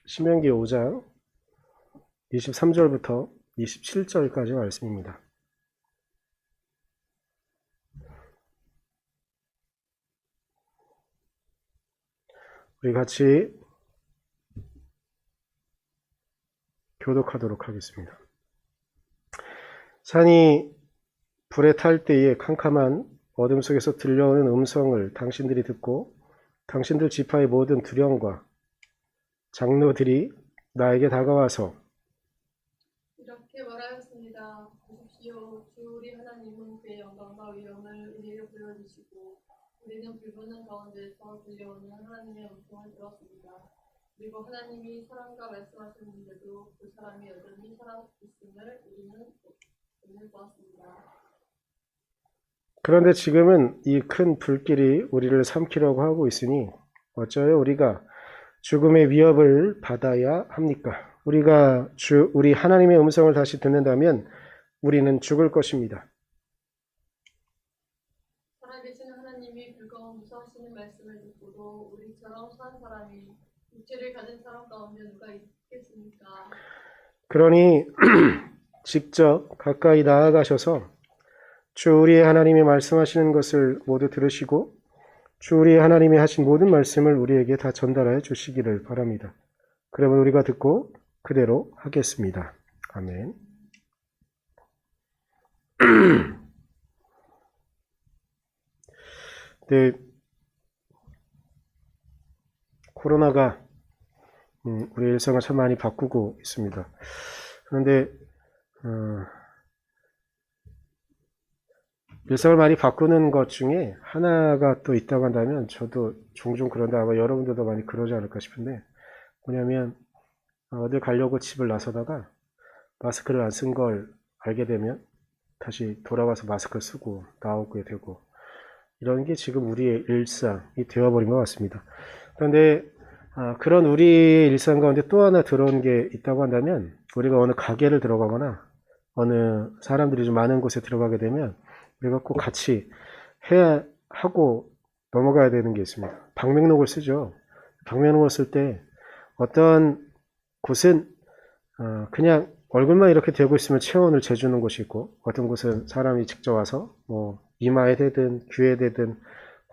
신명기 5장 23절부터 27절까지 말씀입니다. 우리 같이 교독하도록 하겠습니다. 산이 불에 탈 때에 캄캄한 어둠 속에서 들려오는 음성을 당신들이 듣고 당신들 지파의 모든 두령과 장로들이 나에게 다가와서 이렇게 말하였습니다. 보십시오. 주 우리 하나님은 그의 영광과 위엄을 우리에게 보여주시고 우리는 불보는 가운데서 들려오는 하나님의 음성을 들었습니다. 그리고 하나님이 사람과 말씀하셨는데도 그 사람이 여전히 살아있음을 우리는 오늘 보았습니다. 그런데 지금은 이 큰 불길이 우리를 삼키려고 하고 있으니 어쩌여 우리가 죽음의 위협을 받아야 합니까? 우리가 우리 하나님의 음성을 다시 듣는다면 우리는 죽을 것입니다. 살아계신 하나님이 불가운 무서우시는 말씀을 듣고도 우리처럼 산 사람이 육체를 가진 사람 가운데 누가 있겠습니까? 그러니 직접 가까이 나아가셔서 주 우리의 하나님이 말씀하시는 것을 모두 들으시고 주 우리의 하나님이 하신 모든 말씀을 우리에게 다 전달하여 주시기를 바랍니다. 그러면 우리가 듣고 그대로 하겠습니다. 아멘. 네, 코로나가 우리 일상을 참 많이 바꾸고 있습니다. 그런데 일상을 많이 바꾸는 것 중에 하나가 또 있다고 한다면 저도 종종 그런데 아마 여러분들도 많이 그러지 않을까 싶은데 뭐냐면 어딜 가려고 집을 나서다가 마스크를 안 쓴 걸 알게 되면 다시 돌아와서 마스크를 쓰고 나오게 되고 이런 게 지금 우리의 일상이 되어버린 것 같습니다. 그런데 그런 우리의 일상 가운데 또 하나 들어온 게 있다고 한다면 우리가 어느 가게를 들어가거나 어느 사람들이 좀 많은 곳에 들어가게 되면 우리가 꼭 같이 해야 하고 넘어가야 되는 게 있습니다. 방명록을 쓰죠. 방명록을 쓸 때 어떤 곳은 그냥 얼굴만 이렇게 대고 있으면 체온을 재주는 곳이 있고 어떤 곳은 사람이 직접 와서 뭐 이마에 대든 귀에 대든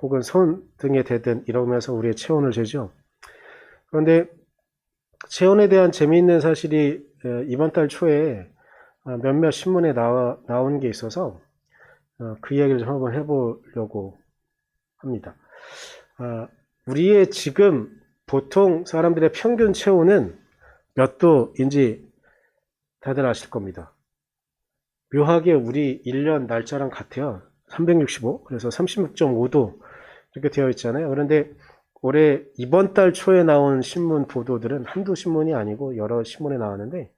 혹은 손 등에 대든 이러면서 우리의 체온을 재죠. 그런데 체온에 대한 재미있는 사실이 이번 달 초에 몇몇 신문에 나온 게 있어서 그 이야기를 좀 한번 해보려고 합니다. 우리의 지금 보통 사람들의 평균 체온은 몇 도인지 다들 아실 겁니다. 묘하게 우리 1년 날짜랑 같아요. 365, 그래서 36.5도 이렇게 되어 있잖아요. 그런데 올해 이번 달 초에 나온 신문 보도들은 한두 신문이 아니고 여러 신문에 나왔는데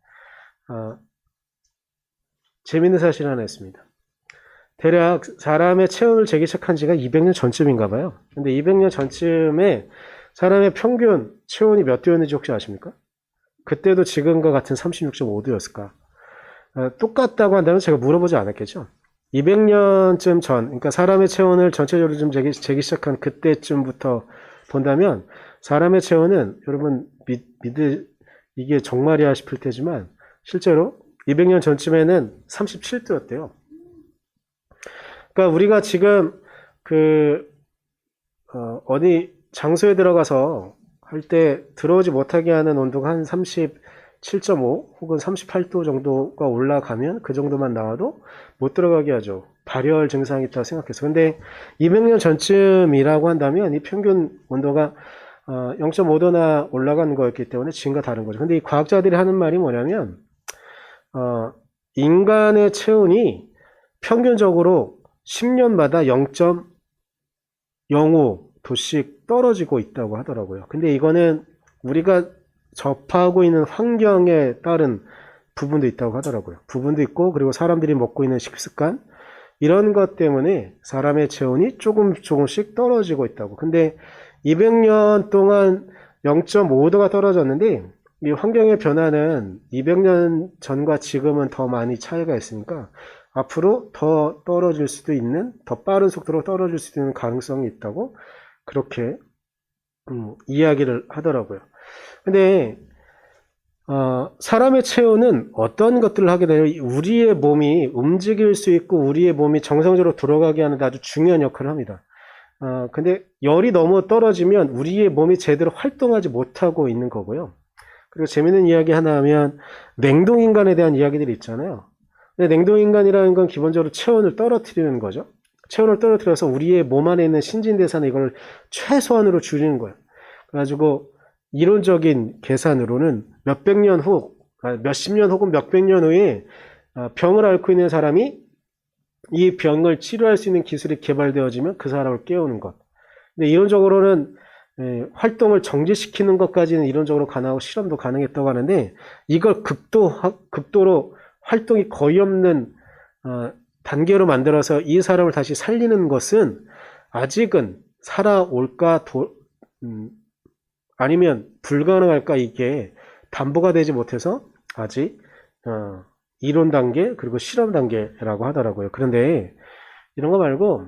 재밌는 사실 하나 있습니다. 대략 사람의 체온을 재기 시작한 지가 200년 전쯤인가 봐요. 근데 200년 전쯤에 사람의 평균 체온이 몇 도였는지 혹시 아십니까? 그때도 지금과 같은 36.5도였을까? 똑같다고 한다면 제가 물어보지 않았겠죠? 200년쯤 전, 그러니까 사람의 체온을 전체적으로 좀 재기 시작한 그때쯤부터 본다면 사람의 체온은 여러분 이게 정말이야 싶을 테지만 실제로 200년 전쯤에는 37도였대요. 그러니까 우리가 지금 어디 장소에 들어가서 할 때 들어오지 못하게 하는 온도가 한 37.5 혹은 38도 정도가 올라가면 그 정도만 나와도 못 들어가게 하죠. 발열 증상이 있다고 생각해서. 근데 200년 전쯤이라고 한다면 이 평균 온도가 0.5도나 올라간 거였기 때문에 지금과 다른 거죠. 근데 이 과학자들이 하는 말이 뭐냐면 인간의 체온이 평균적으로 10년마다 0.05도씩 떨어지고 있다고 하더라고요. 근데 이거는 우리가 접하고 있는 환경에 따른 부분도 있다고 하더라고요. 부분도 있고 그리고 사람들이 먹고 있는 식습관 이런 것 때문에 사람의 체온이 조금씩 떨어지고 있다고. 근데 200년 동안 0.5도가 떨어졌는데 이 환경의 변화는 200년 전과 지금은 더 많이 차이가 있으니까 앞으로 더 떨어질 수도 있는, 더 빠른 속도로 떨어질 수도 있는 가능성이 있다고 그렇게 이야기를 하더라고요. 근데 사람의 체온은 어떤 것들을 하게 되냐면 우리의 몸이 움직일 수 있고 우리의 몸이 정상적으로 돌아가게 하는 데 아주 중요한 역할을 합니다. 근데 열이 너무 떨어지면 우리의 몸이 제대로 활동하지 못하고 있는 거고요. 그리고 재밌는 이야기 하나 하면 냉동인간에 대한 이야기들이 있잖아요. 근데 냉동인간이라는 건 기본적으로 체온을 떨어뜨리는 거죠. 체온을 떨어뜨려서 우리의 몸 안에 있는 신진대사는 이걸 최소한으로 줄이는 거예요. 그래가지고 이론적인 계산으로는 몇백 년 후, 몇십 년 혹은 몇백 년 후에 병을 앓고 있는 사람이 이 병을 치료할 수 있는 기술이 개발되어지면 그 사람을 깨우는 것. 근데 이론적으로는 활동을 정지시키는 것까지는 이론적으로 가능하고 실험도 가능했다고 하는데 이걸 극도로 활동이 거의 없는 단계로 만들어서 이 사람을 다시 살리는 것은 아직은 살아올까 아니면 불가능할까 이게 담보가 되지 못해서 아직 이론 단계 그리고 실험 단계라고 하더라고요. 그런데 이런 거 말고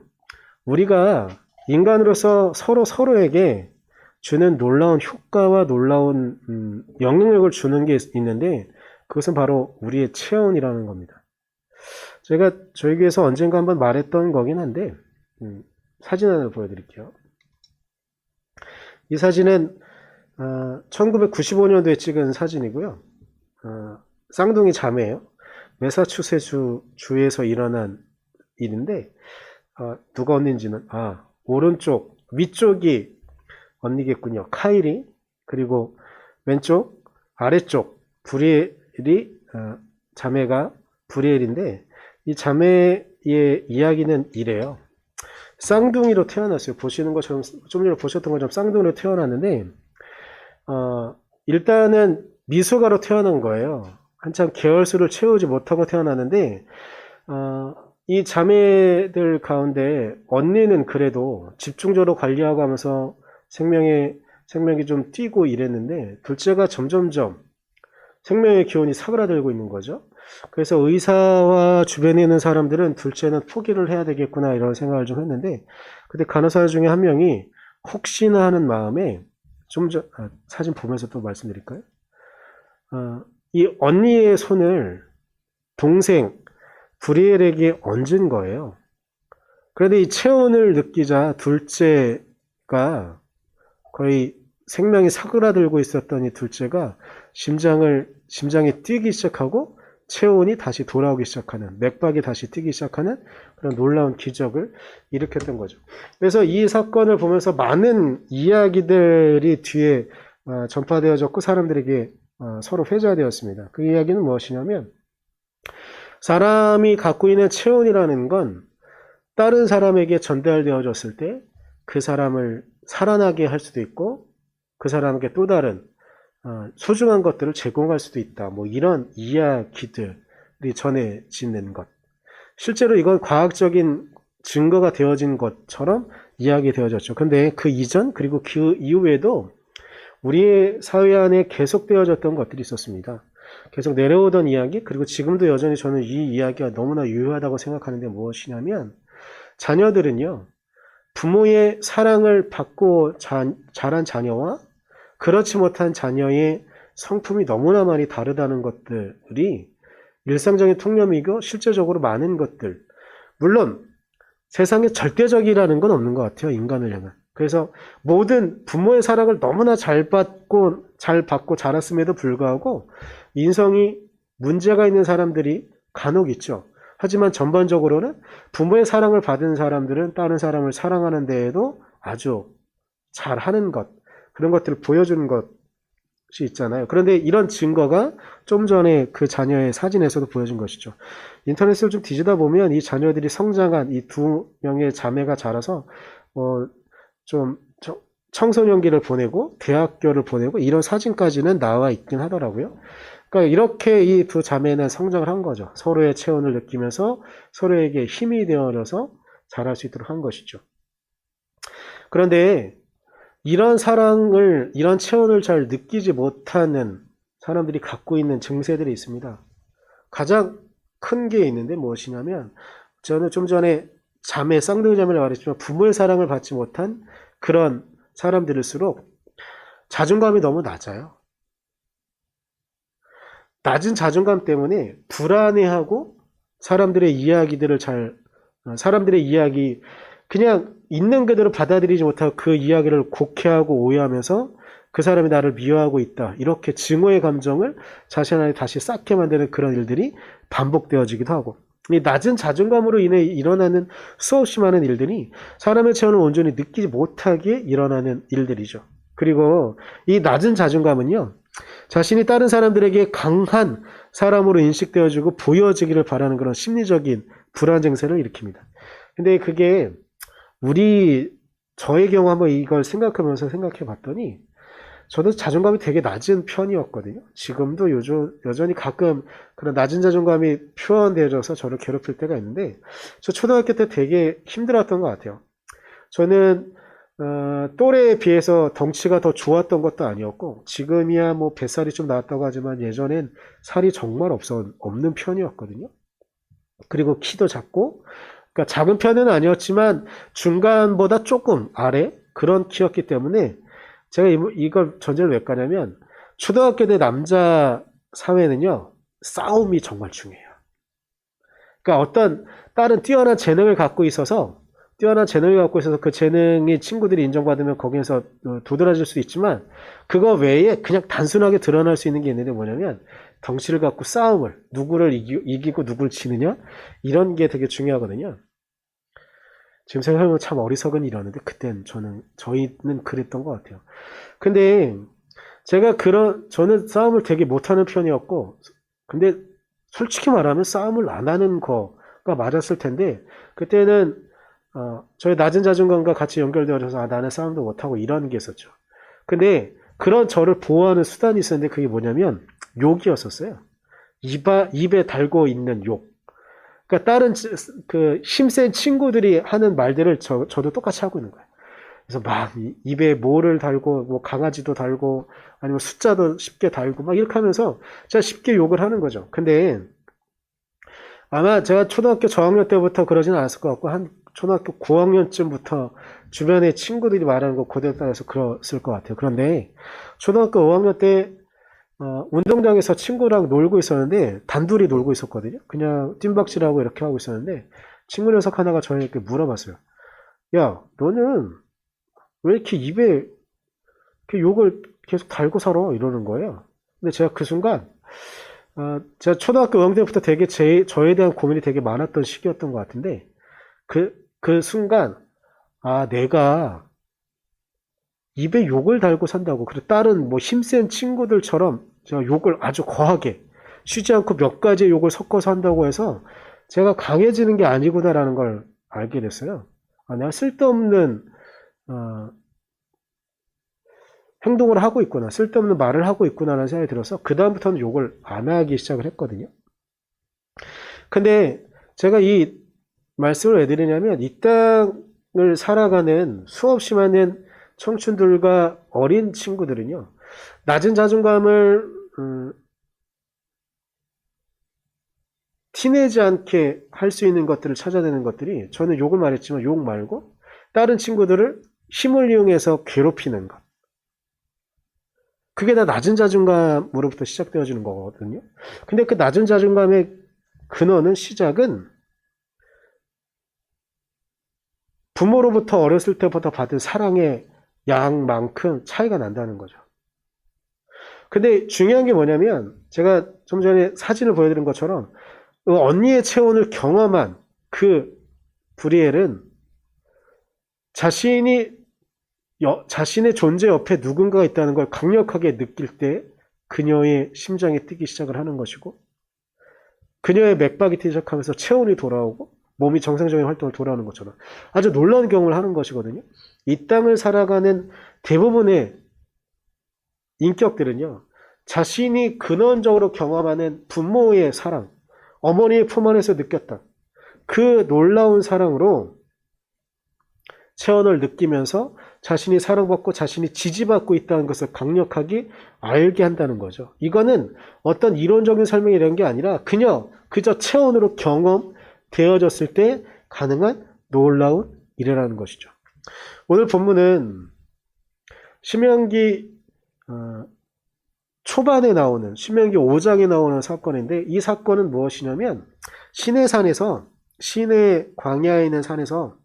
우리가 인간으로서 서로에게 주는 놀라운 효과와 놀라운 영향력을 주는 게 있는데 그것은 바로 우리의 체온이라는 겁니다. 제가 저희 교회에서 언젠가 한번 말했던 거긴 한데 사진 하나 보여드릴게요. 이 사진은 1995년도에 찍은 사진이고요. 쌍둥이 자매예요. 매사추세츠 주에서 일어난 일인데 누가 언니인지는 오른쪽 위쪽이 언니겠군요. 카일이. 그리고 왼쪽 아래쪽 브리엘이 자매가 브리엘인데 이 자매의 이야기는 이래요. 쌍둥이로 태어났어요. 보시는 것처럼 좀 전에 보셨던 것처럼 쌍둥이로 태어났는데 일단은 미숙아로 태어난 거예요. 한참 계열수를 채우지 못하고 태어났는데 이 자매들 가운데 언니는 그래도 집중적으로 관리하고 하면서 생명이 좀 뛰고 이랬는데 둘째가 점점점 생명의 기운이 사그라들고 있는 거죠. 그래서 의사와 주변에 있는 사람들은 둘째는 포기를 해야 되겠구나 이런 생각을 좀 했는데 근데 간호사 중에 한 명이 혹시나 하는 마음에 사진 보면서 또 말씀드릴까요? 이 언니의 손을 동생 브리엘에게 얹은 거예요. 그런데 이 체온을 느끼자 둘째가 거의 생명이 사그라들고 있었던 이 둘째가 심장이 뛰기 시작하고 체온이 다시 돌아오기 시작하는 맥박이 다시 뛰기 시작하는 그런 놀라운 기적을 일으켰던 거죠. 그래서 이 사건을 보면서 많은 이야기들이 뒤에 전파되어졌고 사람들에게 서로 회자되었습니다. 그 이야기는 무엇이냐면 사람이 갖고 있는 체온이라는 건 다른 사람에게 전달되어졌을 때 그 사람을 살아나게 할 수도 있고 그 사람에게 또 다른 소중한 것들을 제공할 수도 있다. 뭐 이런 이야기들이 전해지는 것. 실제로 이건 과학적인 증거가 되어진 것처럼 이야기되어졌죠. 근데 그 이전 그리고 그 이후에도 우리의 사회 안에 계속되어졌던 것들이 있었습니다. 계속 내려오던 이야기 그리고 지금도 여전히 저는 이 이야기가 너무나 유효하다고 생각하는데 무엇이냐면 자녀들은요. 부모의 사랑을 받고 자란 자녀와 그렇지 못한 자녀의 성품이 너무나 많이 다르다는 것들이 일상적인 통념이고 실제적으로 많은 것들. 물론 세상에 절대적이라는 건 없는 것 같아요. 인간을 향한. 그래서 모든 부모의 사랑을 너무나 잘 받고 자랐음에도 불구하고 인성이 문제가 있는 사람들이 간혹 있죠. 하지만 전반적으로는 부모의 사랑을 받은 사람들은 다른 사람을 사랑하는 데에도 아주 잘하는 것, 그런 것들을 보여주는 것이 있잖아요. 그런데 이런 증거가 좀 전에 그 자녀의 사진에서도 보여준 것이죠. 인터넷을 좀 뒤지다 보면 이 자녀들이 성장한 이 두 명의 자매가 자라서 좀 청소년기를 보내고 대학교를 보내고 이런 사진까지는 나와 있긴 하더라고요. 그러니까 이렇게 이 두 자매는 성장을 한 거죠. 서로의 체온을 느끼면서 서로에게 힘이 되어져서 자랄 수 있도록 한 것이죠. 그런데 이런 사랑을, 이런 체온을 잘 느끼지 못하는 사람들이 갖고 있는 증세들이 있습니다. 가장 큰 게 있는데 무엇이냐면 저는 좀 전에 쌍둥이 자매를 말했지만 부모의 사랑을 받지 못한 그런 사람들일수록 자존감이 너무 낮아요. 낮은 자존감 때문에 불안해하고 사람들의 이야기들을 사람들의 이야기 그냥 있는 그대로 받아들이지 못하고 그 이야기를 곡해하고 오해하면서 그 사람이 나를 미워하고 있다. 이렇게 증오의 감정을 자신 안에 다시 쌓게 만드는 그런 일들이 반복되어지기도 하고, 이 낮은 자존감으로 인해 일어나는 수없이 많은 일들이 사람의 체온을 온전히 느끼지 못하게 일어나는 일들이죠. 그리고 이 낮은 자존감은요, 자신이 다른 사람들에게 강한 사람으로 인식되어지고 보여지기를 바라는 그런 심리적인 불안 증세를 일으킵니다. 근데 그게 저의 경우 한번 이걸 생각하면서 생각해 봤더니 저도 자존감이 되게 낮은 편이었거든요. 지금도 여전히 가끔 그런 낮은 자존감이 표현되어져서 저를 괴롭힐 때가 있는데, 저 초등학교 때 되게 힘들었던 것 같아요. 저는 또래에 비해서 덩치가 더 좋았던 것도 아니었고, 지금이야 뭐 뱃살이 좀 나왔다고 하지만 예전엔 살이 정말 없는 편이었거든요. 그리고 키도 작고, 그러니까 작은 편은 아니었지만 중간보다 조금 아래 그런 키였기 때문에, 제가 이걸 전제를 왜 까냐면 초등학교 때 남자 사회는요, 싸움이 정말 중요해요. 그러니까 어떤 다른 뛰어난 재능을 갖고 있어서 그 재능이 친구들이 인정받으면 거기에서 도드라질 수 있지만, 그거 외에 그냥 단순하게 드러날 수 있는 게 있는데 뭐냐면 덩치를 갖고 싸움을 누구를 이기고 누구를 지느냐, 이런 게 되게 중요하거든요. 지금 생각해보면 참 어리석은 일이었는데 저희는 그랬던 것 같아요. 근데 저는 싸움을 되게 못하는 편이었고, 근데 솔직히 말하면 싸움을 안 하는 거가 맞았을 텐데, 그때는 저의 낮은 자존감과 같이 연결되어져서 나는 싸움도 못하고 이런 게 있었죠. 근데 그런 저를 보호하는 수단이 있었는데, 그게 뭐냐면 욕이었었어요. 입에 달고 있는 욕. 그러니까 다른 그 힘센 친구들이 하는 말들을 저도 똑같이 하고 있는 거예요. 그래서 막 입에 뭐를 달고, 뭐 강아지도 달고, 아니면 숫자도 쉽게 달고 막 이렇게 하면서 제가 쉽게 욕을 하는 거죠. 근데 아마 제가 초등학교 저학년 때부터 그러진 않았을 것 같고, 한 초등학교 9학년쯤부터 주변에 친구들이 말하는 거 그대로 따라서 그랬을 것 같아요. 그런데 초등학교 5학년 때 운동장에서 친구랑 놀고 있었는데, 단둘이 놀고 있었거든요. 그냥 뜀박질하고 이렇게 하고 있었는데, 친구 녀석 하나가 저에게 물어봤어요. 야, 너는 왜 이렇게 입에 이렇게 욕을 계속 달고 살아? 이러는 거예요. 근데 제가 그 순간, 제가 초등학교 5학년 때부터 되게 저에 대한 고민이 되게 많았던 시기였던 것 같은데, 그 순간, 내가 입에 욕을 달고 산다고. 그리고 다른 뭐 힘센 친구들처럼 제가 욕을 아주 거하게 쉬지 않고 몇 가지의 욕을 섞어서 한다고 해서 제가 강해지는 게 아니구나라는 걸 알게 됐어요. 내가 쓸데없는 행동을 하고 있구나, 쓸데없는 말을 하고 있구나라는 생각이 들어서 그 다음부터는 욕을 안 하기 시작을 했거든요. 근데 제가 이 말씀을 왜 드리냐면, 이 땅을 살아가는 수없이 많은 청춘들과 어린 친구들은요, 낮은 자존감을 티내지 않게 할 수 있는 것들을 찾아내는 것들이, 저는 욕을 말했지만 욕 말고 다른 친구들을 힘을 이용해서 괴롭히는 것, 그게 다 낮은 자존감으로부터 시작되어지는 거거든요. 근데 그 낮은 자존감의 시작은 부모로부터 어렸을 때부터 받은 사랑의 양만큼 차이가 난다는 거죠. 근데 중요한 게 뭐냐면, 제가 좀 전에 사진을 보여드린 것처럼 언니의 체온을 경험한 그 브리엘은 자신의 존재 옆에 누군가가 있다는 걸 강력하게 느낄 때 그녀의 심장이 뛰기 시작을 하는 것이고, 그녀의 맥박이 뛰기 시작하면서 체온이 돌아오고 몸이 정상적인 활동을 돌아오는 것처럼 아주 놀라운 경험을 하는 것이거든요. 이 땅을 살아가는 대부분의 인격들은요, 자신이 근원적으로 경험하는 부모의 사랑, 어머니의 품 안에서 느꼈다, 그 놀라운 사랑으로 체온을 느끼면서 자신이 사랑받고 자신이 지지받고 있다는 것을 강력하게 알게 한다는 거죠. 이거는 어떤 이론적인 설명이 이런 게 아니라 그저 체온으로 경험되어졌을 때 가능한 놀라운 일이라는 것이죠. 오늘 본문은 신명기 초반에 나오는 신명기 5장에 나오는 사건인데 이 사건은 무엇이냐면 시내 산에서 시내 광야에 있는 산에서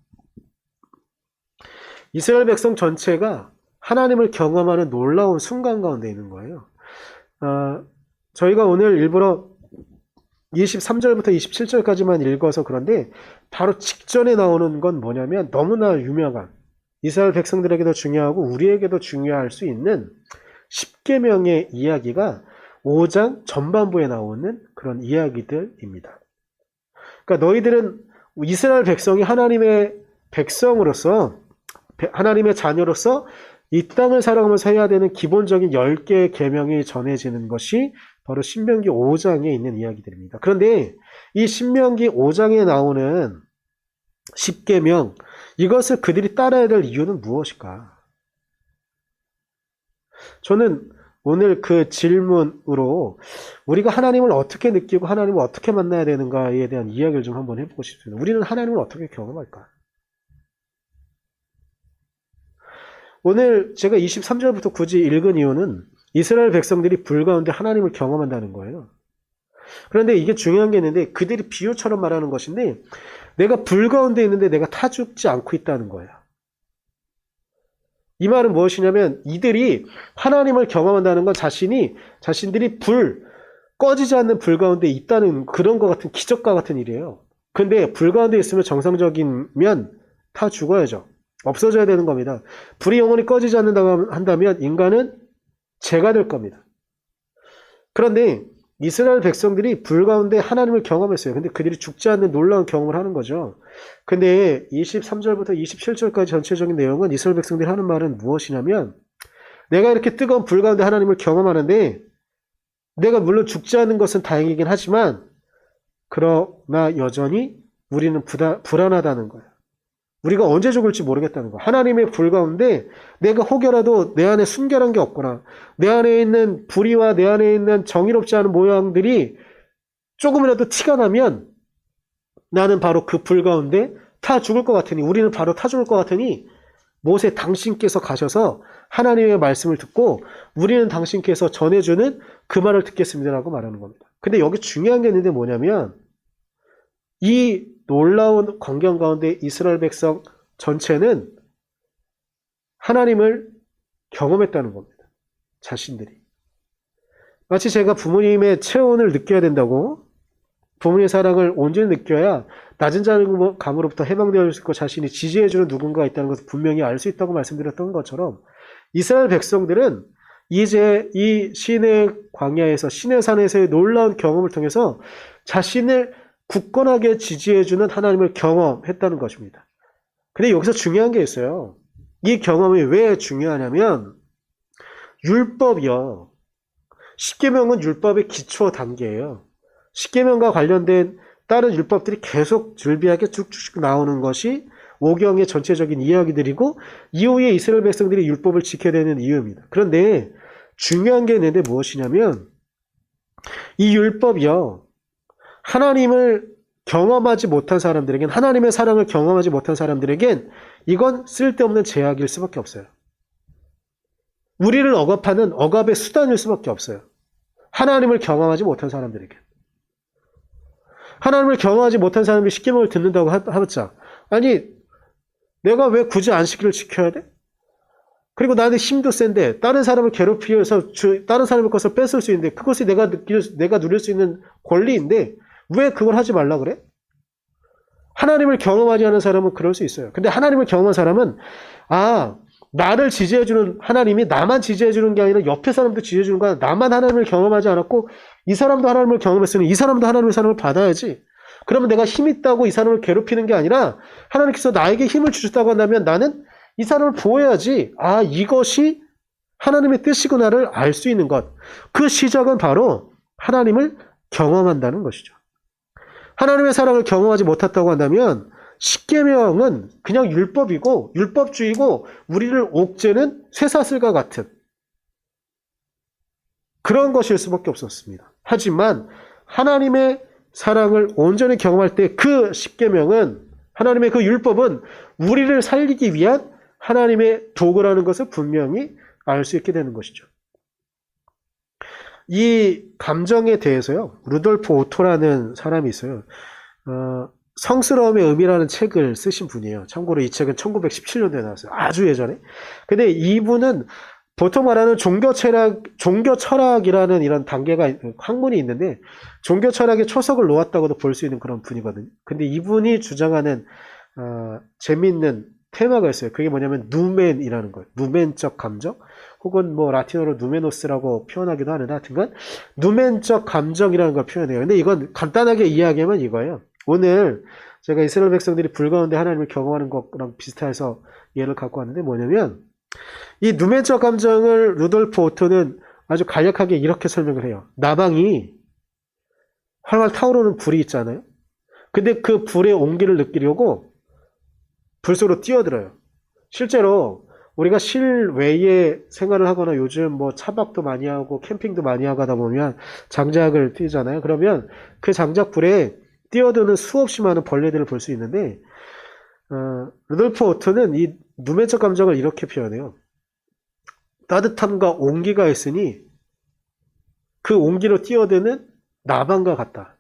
이스라엘 백성 전체가 하나님을 경험하는 놀라운 순간 가운데 있는 거예요. 저희가 오늘 일부러 23절부터 27절까지만 읽어서 그런데 바로 직전에 나오는 건 뭐냐면 너무나 유명한 이스라엘 백성들에게도 중요하고 우리에게도 중요할 수 있는 십계명의 이야기가 5장 전반부에 나오는 그런 이야기들입니다. 그러니까 너희들은 이스라엘 백성이 하나님의 백성으로서 하나님의 자녀로서 이 땅을 살아가면서 해야 되는 기본적인 10개의 계명이 전해지는 것이 바로 신명기 5장에 있는 이야기들입니다. 그런데 이 신명기 5장에 나오는 10계명 이것을 그들이 따라야 될 이유는 무엇일까? 저는 오늘 그 질문으로 우리가 하나님을 어떻게 느끼고 하나님을 어떻게 만나야 되는가에 대한 이야기를 좀 한번 해보고 싶습니다. 우리는 하나님을 어떻게 경험할까? 오늘 제가 23절부터 굳이 읽은 이유는 이스라엘 백성들이 불 가운데 하나님을 경험한다는 거예요. 그런데 이게 중요한 게 있는데 그들이 비유처럼 말하는 것인데 내가 불 가운데 있는데 내가 타 죽지 않고 있다는 거예요. 이 말은 무엇이냐면 이들이 하나님을 경험한다는 건 자신들이 꺼지지 않는 불 가운데 있다는 그런 것 같은 기적과 같은 일이에요. 근데 불 가운데 있으면 정상적이면 타 죽어야죠. 없어져야 되는 겁니다. 불이 영원히 꺼지지 않는다고 한다면 인간은 죄가 될 겁니다. 그런데 이스라엘 백성들이 불 가운데 하나님을 경험했어요. 근데 그들이 죽지 않는 놀라운 경험을 하는 거죠. 근데 23절부터 27절까지 전체적인 내용은 이스라엘 백성들이 하는 말은 무엇이냐면 내가 이렇게 뜨거운 불 가운데 하나님을 경험하는데 내가 물론 죽지 않는 것은 다행이긴 하지만 그러나 여전히 우리는 불안하다는 거예요. 우리가 언제 죽을지 모르겠다는 거. 하나님의 불 가운데 내가 혹여라도 내 안에 순결한 게 없거나 내 안에 있는 불의와 내 안에 있는 정의롭지 않은 모양들이 조금이라도 티가 나면 나는 바로 그 불 가운데 타 죽을 것 같으니 우리는 바로 타 죽을 것 같으니 모세 당신께서 가셔서 하나님의 말씀을 듣고 우리는 당신께서 전해주는 그 말을 듣겠습니다라고 말하는 겁니다. 근데 여기 중요한 게 있는데 뭐냐면 이 놀라운 광경 가운데 이스라엘 백성 전체는 하나님을 경험했다는 겁니다. 자신들이. 마치 제가 부모님의 체온을 느껴야 된다고 부모님의 사랑을 온전히 느껴야 낮은 자감으로부터 해방되어 있고 자신이 지지해주는 누군가가 있다는 것을 분명히 알 수 있다고 말씀드렸던 것처럼 이스라엘 백성들은 이제 이 시내 광야에서 시내 산에서의 놀라운 경험을 통해서 자신을 굳건하게 지지해주는 하나님을 경험했다는 것입니다. 근데 여기서 중요한 게 있어요. 이 경험이 왜 중요하냐면 율법이요. 십계명은 율법의 기초 단계예요. 십계명과 관련된 다른 율법들이 계속 줄비하게 쭉쭉 나오는 것이 오경의 전체적인 이야기들이고 이후에 이스라엘 백성들이 율법을 지켜야 되는 이유입니다. 그런데 중요한 게 있는데 무엇이냐면 이 율법이요. 하나님을 경험하지 못한 사람들에겐 하나님의 사랑을 경험하지 못한 사람들에겐 이건 쓸데없는 제약일 수밖에 없어요. 우리를 억압하는 억압의 수단일 수밖에 없어요. 하나님을 경험하지 못한 사람들에게. 하나님을 경험하지 못한 사람이 십계명을 듣는다고 하자. 아니 내가 왜 굳이 안식일을 지켜야 돼? 그리고 나는 힘도 센데 다른 사람을 괴롭히면서 다른 사람의 것을 뺏을 수 있는데 그것이 내가 누릴 수 있는 권리인데 왜 그걸 하지 말라 그래? 하나님을 경험하지 않은 사람은 그럴 수 있어요. 근데 하나님을 경험한 사람은 나를 지지해주는 하나님이 나만 지지해주는 게 아니라 옆에 사람도 지지해주는 거야. 나만 하나님을 경험하지 않았고 이 사람도 하나님을 경험했으니 이 사람도 하나님의 사랑을 받아야지. 그러면 내가 힘 있다고 이 사람을 괴롭히는 게 아니라 하나님께서 나에게 힘을 주셨다고 한다면 나는 이 사람을 보호해야지. 이것이 하나님의 뜻이구나를 알 수 있는 것. 그 시작은 바로 하나님을 경험한다는 것이죠. 하나님의 사랑을 경험하지 못했다고 한다면 십계명은 그냥 율법이고 율법주의고 우리를 옥죄는 쇠사슬과 같은 그런 것일 수밖에 없었습니다. 하지만 하나님의 사랑을 온전히 경험할 때 그 십계명은 하나님의 그 율법은 우리를 살리기 위한 하나님의 도구라는 것을 분명히 알 수 있게 되는 것이죠. 이 감정에 대해서요, 루돌프 오토라는 사람이 있어요. 성스러움의 의미라는 책을 쓰신 분이에요. 참고로 이 책은 1917년도에 나왔어요. 아주 예전에. 근데 이분은 보통 말하는 종교 철학이라는 이런 단계가, 학문이 있는데, 종교 철학의 초석을 놓았다고도 볼 수 있는 그런 분이거든요. 근데 이분이 주장하는, 재밌는 테마가 있어요. 그게 뭐냐면, 누멘이라는 거예요. 누멘적 감정? 혹은 뭐, 라틴어로 누메노스라고 표현하기도 하는데, 하여튼간, 누멘적 감정이라는 걸 표현해요. 근데 이건 간단하게 이야기하면 이거예요. 오늘 제가 이스라엘 백성들이 불 가운데 하나님을 경험하는 것랑 비슷해서 예를 갖고 왔는데 뭐냐면, 이 누멘적 감정을 루돌프 오토는 아주 간략하게 이렇게 설명을 해요. 나방이 활활 타오르는 불이 있잖아요. 근데 그 불의 온기를 느끼려고 불 속으로 뛰어들어요. 실제로 우리가 실외에 생활을 하거나 요즘 뭐 차박도 많이 하고 캠핑도 많이 하다 보면 장작을 띄잖아요. 그러면 그 장작불에 뛰어드는 수없이 많은 벌레들을 볼 수 있는데, 루돌프 오토는 이 누멘적 감정을 이렇게 표현해요. 따뜻함과 온기가 있으니 그 온기로 뛰어드는 나방과 같다.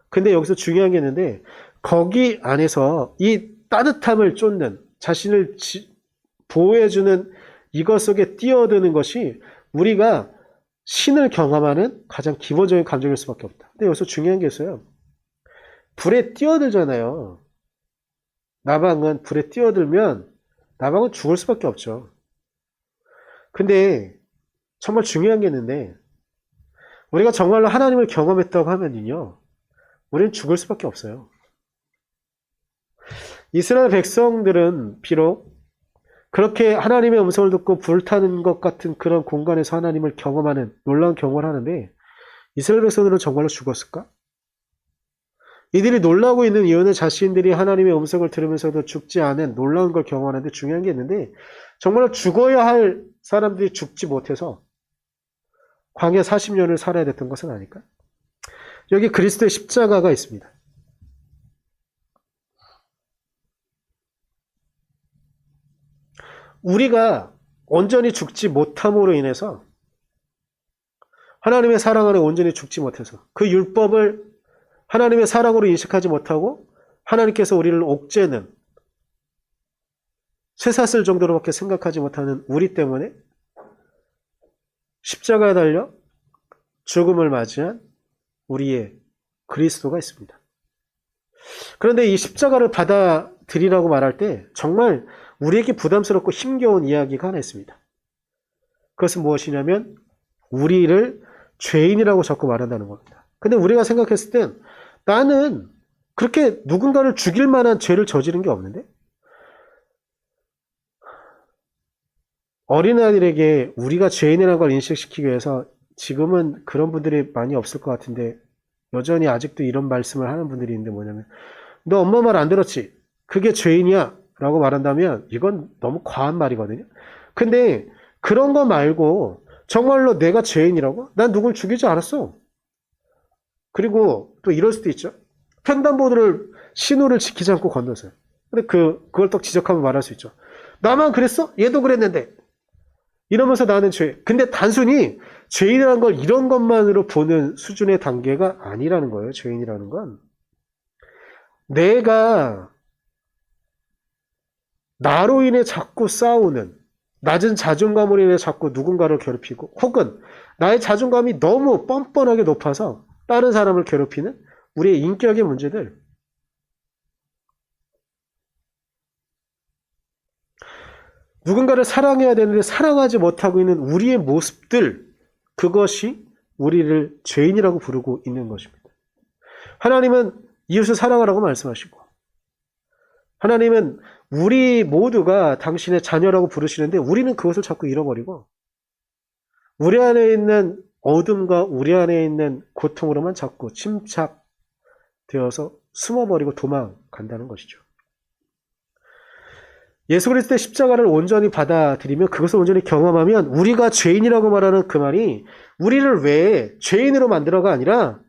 근데 여기서 중요한 게 있는데, 거기 안에서 이 따뜻함을 쫓는, 자신을 보호해주는 이것 속에 뛰어드는 것이 우리가 신을 경험하는 가장 기본적인 감정일 수밖에 없다. 근데 여기서 중요한 게 있어요. 불에 뛰어들잖아요. 나방은 불에 뛰어들면 나방은 죽을 수밖에 없죠. 근데 정말 중요한 게 있는데, 우리가 정말로 하나님을 경험했다고 하면요, 우리는 죽을 수밖에 없어요. 이스라엘 백성들은 비록 그렇게 하나님의 음성을 듣고 불타는 것 같은 그런 공간에서 하나님을 경험하는 놀라운 경험을 하는데, 이스라엘 백성들은 정말로 죽었을까? 이들이 놀라고 있는 이유는 자신들이 하나님의 음성을 들으면서도 죽지 않은 놀라운 걸 경험하는데, 중요한 게 있는데, 정말로 죽어야 할 사람들이 죽지 못해서 광야 40년을 살아야 됐던 것은 아닐까? 여기 그리스도의 십자가가 있습니다. 우리가 온전히 죽지 못함으로 인해서, 하나님의 사랑 안에 온전히 죽지 못해서, 그 율법을 하나님의 사랑으로 인식하지 못하고 하나님께서 우리를 옥죄는, 쇠사슬 정도로밖에 생각하지 못하는 우리 때문에 십자가에 달려 죽음을 맞이한 우리의 그리스도가 있습니다. 그런데 이 십자가를 받아들이라고 말할 때 정말 우리에게 부담스럽고 힘겨운 이야기가 하나 있습니다. 그것은 무엇이냐면, 우리를 죄인이라고 자꾸 말한다는 겁니다. 근데 우리가 생각했을 땐, 나는 그렇게 누군가를 죽일 만한 죄를 저지른 게 없는데? 어린아이들에게 우리가 죄인이라는 걸 인식시키기 위해서, 지금은 그런 분들이 많이 없을 것 같은데 여전히 아직도 이런 말씀을 하는 분들이 있는데, 뭐냐면, 너 엄마 말 안 들었지? 그게 죄인이야 라고 말한다면 이건 너무 과한 말이거든요. 근데 그런 거 말고 정말로 내가 죄인이라고? 난 누굴 죽이지 않았어. 그리고 또 이럴 수도 있죠. 횡단보도를 신호를 지키지 않고 건너서요. 근데 그걸 또 지적하면 말할 수 있죠. 나만 그랬어? 얘도 그랬는데. 이러면서 나는 죄. 근데 단순히 죄인이라는 걸 이런 것만으로 보는 수준의 단계가 아니라는 거예요. 죄인이라는 건. 내가 나로 인해 자꾸 싸우는, 낮은 자존감으로 인해 자꾸 누군가를 괴롭히고, 혹은 나의 자존감이 너무 뻔뻔하게 높아서 다른 사람을 괴롭히는 우리의 인격의 문제들, 누군가를 사랑해야 되는데 사랑하지 못하고 있는 우리의 모습들, 그것이 우리를 죄인이라고 부르고 있는 것입니다. 하나님은 이웃을 사랑하라고 말씀하시고, 하나님은 우리 모두가 당신의 자녀라고 부르시는데, 우리는 그것을 자꾸 잃어버리고 우리 안에 있는 어둠과 우리 안에 있는 고통으로만 자꾸 침착되어서 숨어버리고 도망간다는 것이죠. 예수 그리스도의 십자가를 온전히 받아들이면, 그것을 온전히 경험하면, 우리가 죄인이라고 말하는 그 말이 우리를 왜 죄인으로 만들어가 아니라,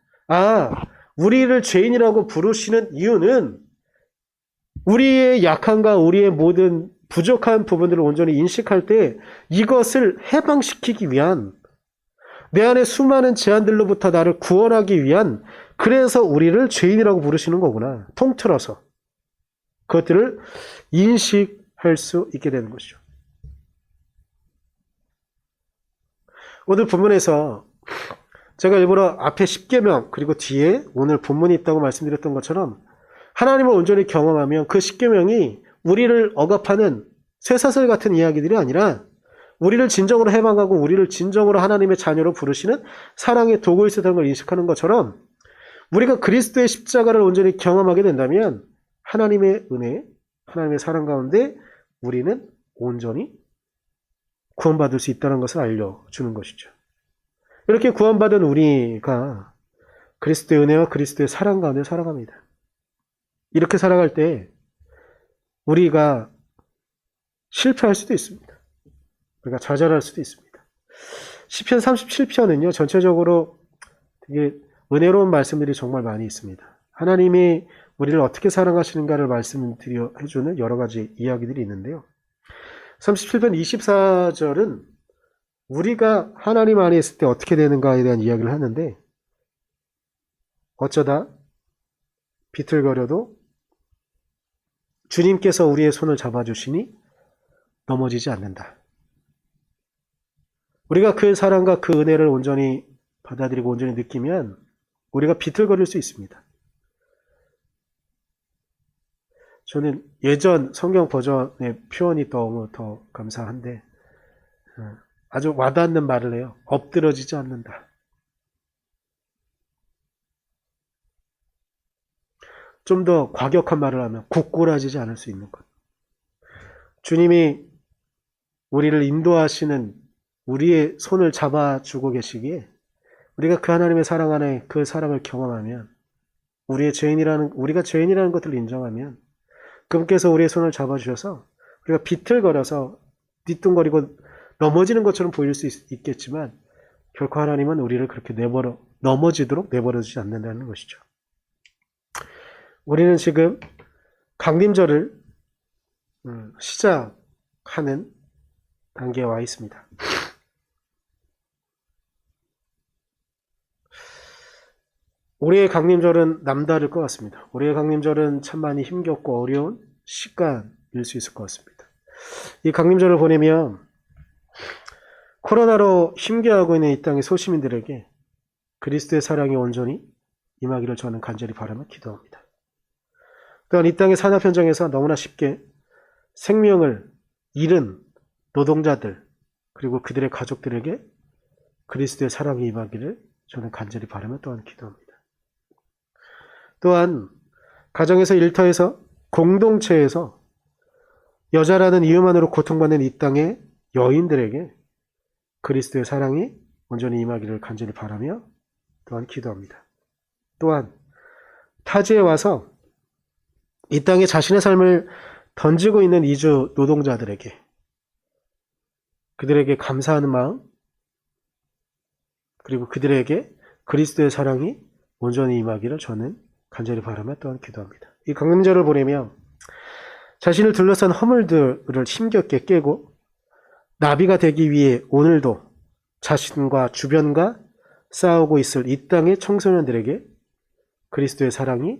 우리를 죄인이라고 부르시는 이유는 우리의 약함과 우리의 모든 부족한 부분들을 온전히 인식할 때 이것을 해방시키기 위한, 내 안에 수많은 제한들로부터 나를 구원하기 위한, 그래서 우리를 죄인이라고 부르시는 거구나. 통틀어서 그것들을 인식할 수 있게 되는 것이죠. 오늘 본문에서 제가 일부러 앞에 10계명 그리고 뒤에 오늘 본문이 있다고 말씀드렸던 것처럼 하나님을 온전히 경험하면 그 10계명이 우리를 억압하는 쇠사슬 같은 이야기들이 아니라 우리를 진정으로 해방하고 우리를 진정으로 하나님의 자녀로 부르시는 사랑의 도구일 수 있다는 걸 인식하는 것처럼 우리가 그리스도의 십자가를 온전히 경험하게 된다면 하나님의 은혜, 하나님의 사랑 가운데 우리는 온전히 구원받을 수 있다는 것을 알려주는 것이죠. 이렇게 구원받은 우리가 그리스도의 은혜와 그리스도의 사랑 가운데 살아갑니다. 이렇게 살아갈 때 우리가 실패할 수도 있습니다. 우리가 좌절할 수도 있습니다. 시편 37편은요, 전체적으로 되게 은혜로운 말씀들이 정말 많이 있습니다. 하나님이 우리를 어떻게 사랑하시는가를 말씀해주는 여러 가지 이야기들이 있는데요. 37편 24절은 우리가 하나님 안에 있을 때 어떻게 되는가에 대한 이야기를 하는데, 어쩌다 비틀거려도 주님께서 우리의 손을 잡아주시니 넘어지지 않는다. 우리가 그 사랑과 그 은혜를 온전히 받아들이고 온전히 느끼면 우리가 비틀거릴 수 있습니다. 저는 예전 성경 버전의 표현이 너무 더 감사한데 아주 와닿는 말을 해요. 엎드러지지 않는다. 좀 더 과격한 말을 하면 굳고라지지 않을 수 있는 것. 주님이 우리를 인도하시는 우리의 손을 잡아주고 계시기에 우리가 그 하나님의 사랑 안에 그 사랑을 경험하면 우리가 죄인이라는 것들을 인정하면 그분께서 우리의 손을 잡아주셔서 우리가 비틀거려서 뒤뚱거리고 넘어지는 것처럼 보일 수 있겠지만 결코 하나님은 우리를 그렇게 넘어지도록 내버려두지 않는다는 것이죠. 우리는 지금 강림절을 시작하는 단계에 와 있습니다. 올해의 강림절은 남다를 것 같습니다. 올해의 강림절은 참 많이 힘겹고 어려운 시간일 수 있을 것 같습니다. 이 강림절을 보내면 코로나로 힘겨워하고 있는 이 땅의 소시민들에게 그리스도의 사랑이 온전히 임하기를 저는 간절히 바라며 기도합니다. 또한 이 땅의 산업 현장에서 너무나 쉽게 생명을 잃은 노동자들 그리고 그들의 가족들에게 그리스도의 사랑이 임하기를 저는 간절히 바라며 또한 기도합니다. 또한 가정에서 일터에서 공동체에서 여자라는 이유만으로 고통받는 이 땅의 여인들에게 그리스도의 사랑이 온전히 임하기를 간절히 바라며 또한 기도합니다. 또한 타지에 와서 이 땅에 자신의 삶을 던지고 있는 이주 노동자들에게 그들에게 감사하는 마음 그리고 그들에게 그리스도의 사랑이 온전히 임하기를 저는 간절히 바라며 또한 기도합니다. 이 강림절을 보내며 자신을 둘러싼 허물들을 힘겹게 깨고 나비가 되기 위해 오늘도 자신과 주변과 싸우고 있을 이 땅의 청소년들에게 그리스도의 사랑이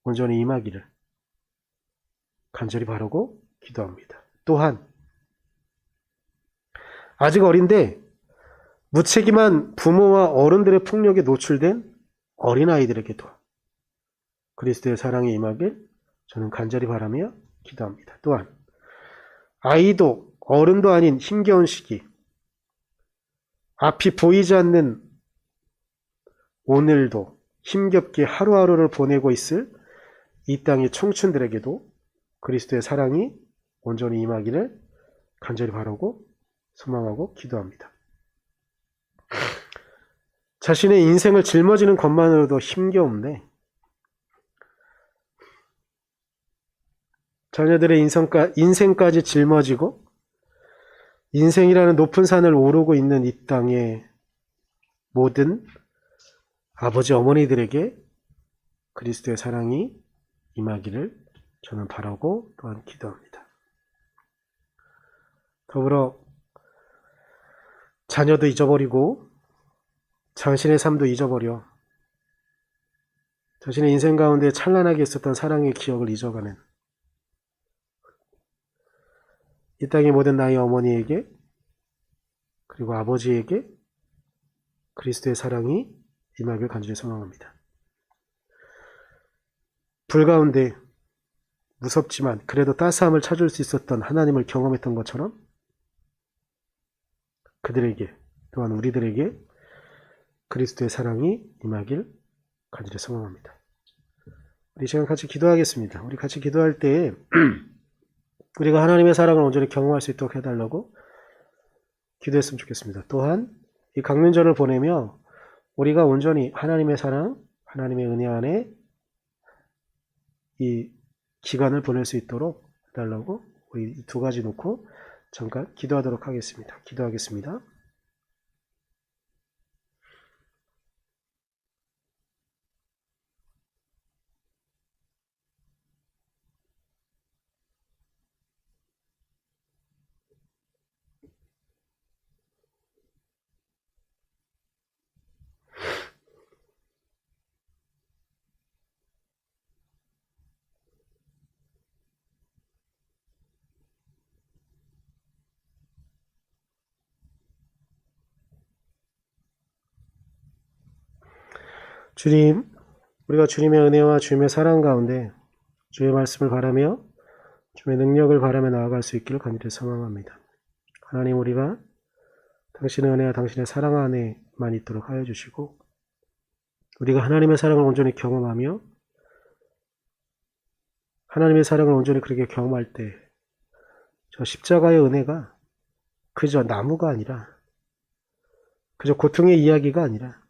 온전히 임하기를 간절히 바라고 기도합니다. 또한 아직 어린데 무책임한 부모와 어른들의 폭력에 노출된 어린아이들에게도 그리스도의 사랑이 임하길 저는 간절히 바라며 기도합니다. 또한 아이도 어른도 아닌 힘겨운 시기, 앞이 보이지 않는 오늘도 힘겹게 하루하루를 보내고 있을 이 땅의 청춘들에게도 그리스도의 사랑이 온전히 임하기를 간절히 바라고 소망하고 기도합니다. 자신의 인생을 짊어지는 것만으로도 힘겨운데 자녀들의 인생까지 짊어지고 인생이라는 높은 산을 오르고 있는 이 땅의 모든 아버지 어머니들에게 그리스도의 사랑이 임하기를 저는 바라고 또한 기도합니다. 더불어 자녀도 잊어버리고 자신의 삶도 잊어버려 자신의 인생 가운데 찬란하게 있었던 사랑의 기억을 잊어가는 이 땅의 모든 나의 어머니에게 그리고 아버지에게 그리스도의 사랑이 임하길 간절히 소망합니다. 불 가운데 무섭지만 그래도 따스함을 찾을 수 있었던 하나님을 경험했던 것처럼 그들에게 또한 우리들에게 그리스도의 사랑이 임하길 간절히 소망합니다. 우리 시간 같이 기도하겠습니다. 우리 같이 기도할 때 우리가 하나님의 사랑을 온전히 경험할 수 있도록 해달라고 기도했으면 좋겠습니다. 또한 이 강론전을 보내며 우리가 온전히 하나님의 사랑, 하나님의 은혜 안에 이 기간을 보낼 수 있도록 해달라고 우리 이 두 가지 놓고 잠깐 기도하도록 하겠습니다. 기도하겠습니다. 주님, 우리가 주님의 은혜와 주님의 사랑 가운데 주의 말씀을 바라며 주의 능력을 바라며 나아갈 수 있기를 간절히 소망합니다. 하나님, 우리가 당신의 은혜와 당신의 사랑 안에만 있도록 하여 주시고 우리가 하나님의 사랑을 온전히 경험하며 하나님의 사랑을 온전히 그렇게 경험할 때 저 십자가의 은혜가 그저 나무가 아니라 그저 고통의 이야기가 아니라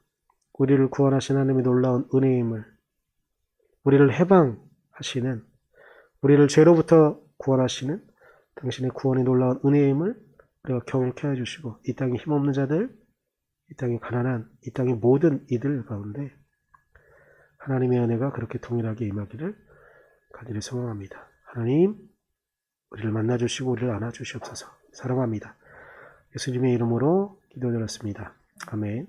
우리를 구원하신 하나님의 놀라운 은혜임을 우리를 해방하시는 우리를 죄로부터 구원하시는 당신의 구원의 놀라운 은혜임을 우리가 경험케 해주시고 이 땅에 힘없는 자들, 이 땅에 가난한, 이 땅의 모든 이들 가운데 하나님의 은혜가 그렇게 동일하게 임하기를 간절히 소망합니다. 하나님, 우리를 만나주시고 우리를 안아주시옵소서. 사랑합니다. 예수님의 이름으로 기도드렸습니다. 아멘.